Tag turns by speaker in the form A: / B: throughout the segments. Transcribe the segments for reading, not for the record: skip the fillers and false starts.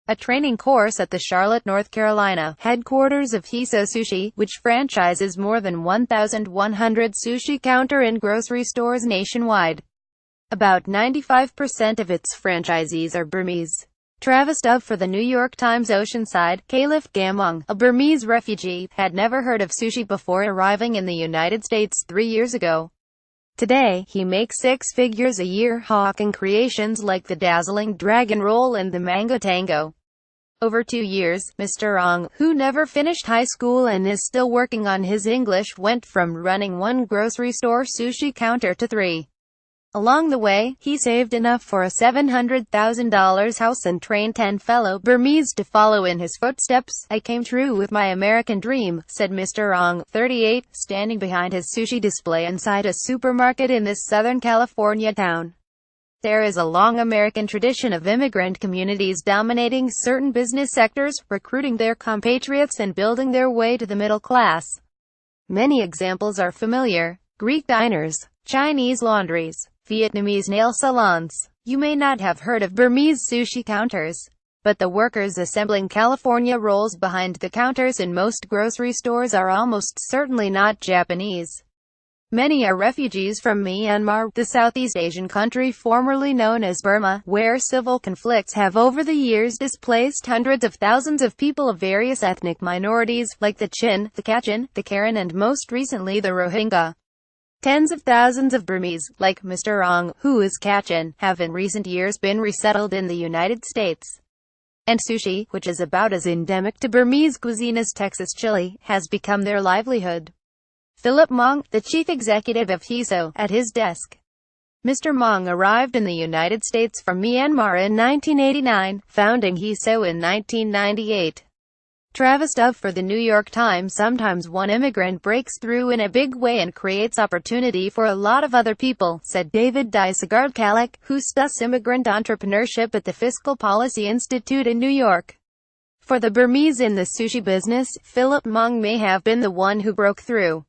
A: a training course at the Charlotte, North Carolina, headquarters of Hissho Sushi, which franchises more than 1,100 sushi counter and grocery stores nationwide. About 95% of its franchisees are Burmese. Travis Dove for the New York Times. Oceanside, Caliph Gamong, a Burmese refugee, had never heard of sushi before arriving in the United States 3 years ago. Today, he makes six figures a year hawking creations like the dazzling Dragon Roll and the Mango Tango. Over 2 years, Mr. Ong, who never finished high school and is still working on his English, went from running one grocery store sushi counter to 3. Along the way, he saved enough for a $700,000 house and trained 10 fellow Burmese to follow in his footsteps. "I came true with my American dream," said Mr. Ong, 38, standing behind his sushi display inside a supermarket in this Southern California town. There is a long American tradition of immigrant communities dominating certain business sectors, recruiting their compatriots and building their way to the middle class. Many examples are familiar: Greek diners, Chinese laundries, Vietnamese nail salons. You may not have heard of Burmese sushi counters, but the workers assembling California rolls behind the counters in most grocery stores are almost certainly not Japanese. Many are refugees from Myanmar, the Southeast Asian country formerly known as Burma, where civil conflicts have over the years displaced hundreds of thousands of people of various ethnic minorities, like the Chin, the Kachin, the Karen and most recently the Rohingya. Tens of thousands of Burmese, like Mr. Ong, who is Kachin, have in recent years been resettled in the United States. And sushi, which is about as endemic to Burmese cuisine as Texas chili, has become their livelihood. Philip Mong, the chief executive of Hissho, at his desk. Mr. Mong arrived in the United States from Myanmar in 1989, founding Hissho in 1998. Travis Dove for the New York Times. Sometimes one immigrant breaks through in a big way and creates opportunity for a lot of other people, said David Dysegard-Kalek, who studies immigrant entrepreneurship at the Fiscal Policy Institute in New York. For the Burmese in the sushi business, Philip Mong may have been the one who broke through.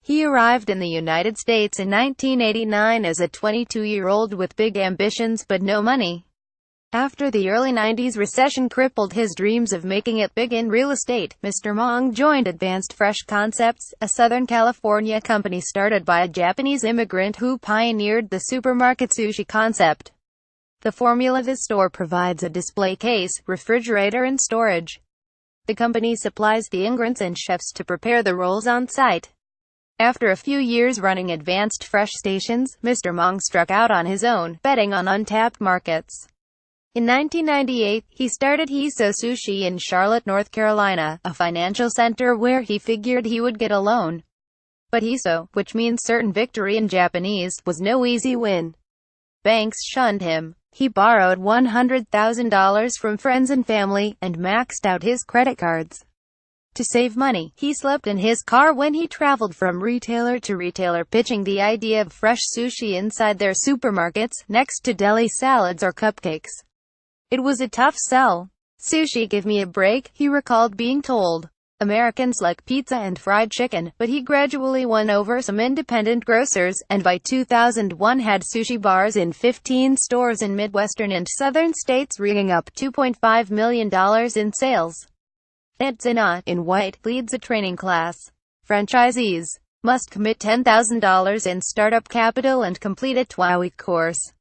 A: He arrived in the United States in 1989 as a 22-year-old with big ambitions but no money. After the early 90s recession crippled his dreams of making it big in real estate, Mr. Mong joined Advanced Fresh Concepts, a Southern California company started by a Japanese immigrant who pioneered the supermarket sushi concept. The formula: this store provides a display case, refrigerator and storage. The company supplies the ingredients and chefs to prepare the rolls on site. After a few years running Advanced Fresh stations, Mr. Mong struck out on his own, betting on untapped markets. In 1998, he started Hissho Sushi in Charlotte, North Carolina, a financial center where he figured he would get a loan. But Hissho, which means certain victory in Japanese, was no easy win. Banks shunned him. He borrowed $100,000 from friends and family, and maxed out his credit cards. To save money, he slept in his car when he traveled from retailer to retailer pitching the idea of fresh sushi inside their supermarkets, next to deli salads or cupcakes. It was a tough sell. "Sushi give me a break," he recalled being told. Americans like pizza and fried chicken, but he gradually won over some independent grocers, and by 2001 had sushi bars in 15 stores in Midwestern and Southern states, ringing up $2.5 million in sales. Ed Zinat, in white, leads a training class. Franchisees must commit $10,000 in startup capital and complete a 12-week course.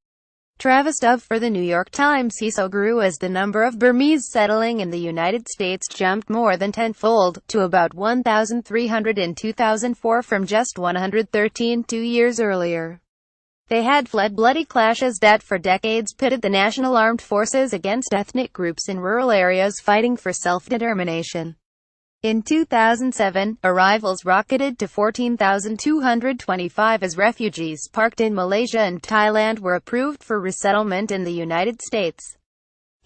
A: Travis Dove for the New York Times. Hissho grew as the number of Burmese settling in the United States jumped more than tenfold, to about 1,300 in 2004 from just 113 2 years earlier. They had fled bloody clashes that for decades pitted the national armed forces against ethnic groups in rural areas fighting for self-determination. In 2007, arrivals rocketed to 14,225 as refugees parked in Malaysia and Thailand were approved for resettlement in the United States.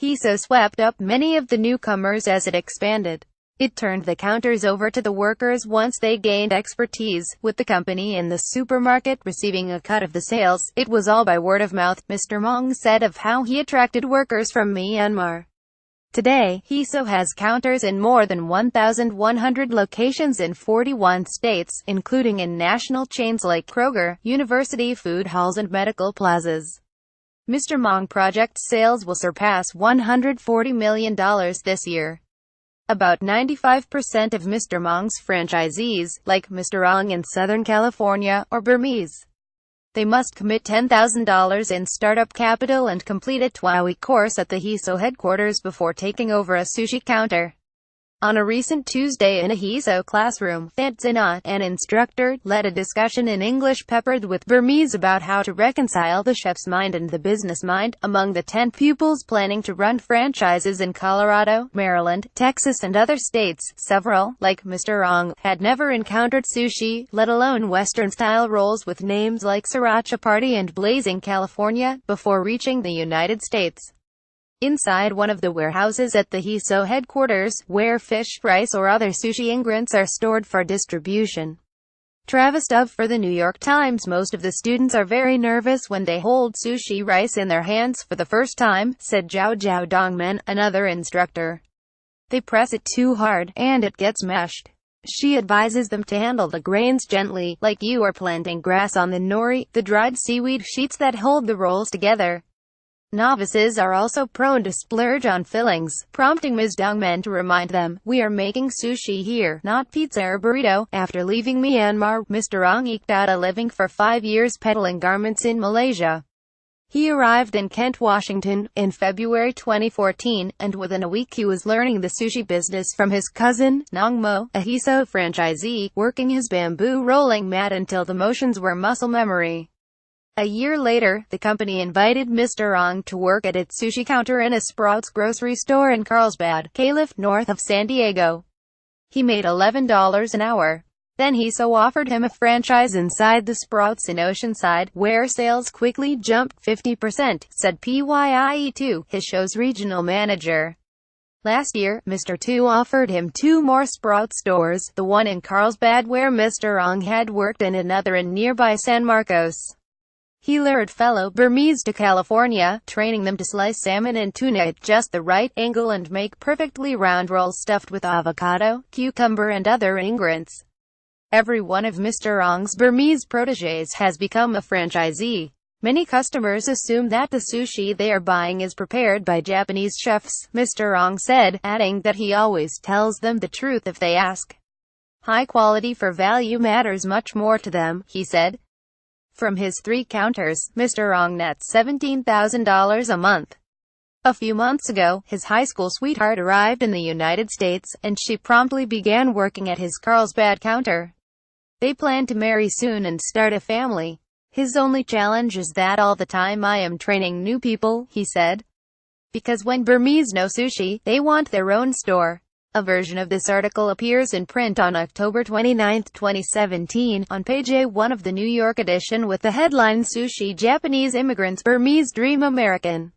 A: Hissho swept up many of the newcomers as it expanded. It turned the counters over to the workers once they gained expertise, with the company in the supermarket receiving a cut of the sales. It was all by word of mouth, Mr. Mong said of how he attracted workers from Myanmar. Today, Hissho has counters in more than 1,100 locations in 41 states, including in national chains like Kroger, university food halls and medical plazas. Mr. Mong project sales will surpass $140 million this year. About 95% of Mr. Mong's franchisees, like Mr. Ong in Southern California, are Burmese. They must commit $10,000 in startup capital and complete a 12-week course at the Hissho headquarters before taking over a sushi counter. On a recent Tuesday in a Hissho classroom, Fatzina, an instructor, led a discussion in English peppered with Burmese about how to reconcile the chef's mind and the business mind. Among the 10 pupils planning to run franchises in Colorado, Maryland, Texas and other states, several, like Mr. Ong, had never encountered sushi, let alone Western-style rolls with names like Sriracha Party and Blazing California, before reaching the United States. Inside one of the warehouses at the Hissho headquarters, where fish, rice or other sushi ingredients are stored for distribution. Travis Dove for the New York Times. Most of the students are very nervous when they hold sushi rice in their hands for the first time, said Zhao Zhao Dongmen, another instructor. They press it too hard, and it gets mashed. She advises them to handle the grains gently, like you are planting grass on the nori, the dried seaweed sheets that hold the rolls together. Novices are also prone to splurge on fillings, prompting Ms. Dongmen to remind them, "We are making sushi here, not pizza or burrito." After leaving Myanmar, Mr. Ong eked out a living for 5 years peddling garments in Malaysia. He arrived in Kent, Washington, in February 2014, and within a week he was learning the sushi business from his cousin, Nong Mo, a Hissho franchisee, working his bamboo rolling mat until the motions were muscle memory. A year later, the company invited Mr. Ong to work at its sushi counter in a Sprouts grocery store in Carlsbad, Calif, north of San Diego. He made $11 an hour. Then Hissho offered him a franchise inside the Sprouts in Oceanside, where sales quickly jumped 50%, said PYIE2, Hisho's regional manager. Last year, Mr. Tu offered him 2 more Sprouts stores, the one in Carlsbad where Mr. Ong had worked and another in nearby San Marcos. He lured fellow Burmese to California, training them to slice salmon and tuna at just the right angle and make perfectly round rolls stuffed with avocado, cucumber and other ingredients. Every one of Mr. Ong's Burmese protégés has become a franchisee. Many customers assume that the sushi they are buying is prepared by Japanese chefs, Mr. Ong said, adding that he always tells them the truth if they ask. High quality for value matters much more to them, he said. From his 3 counters, Mr. Ong nets $17,000 a month. A few months ago, his high school sweetheart arrived in the United States, and she promptly began working at his Carlsbad counter. They plan to marry soon and start a family. His only challenge is that all the time I am training new people, he said. Because when Burmese know sushi, they want their own store. A version of this article appears in print on October 29, 2017, on page A1 of the New York edition with the headline Sushi Japanese Immigrants Burmese Dream American.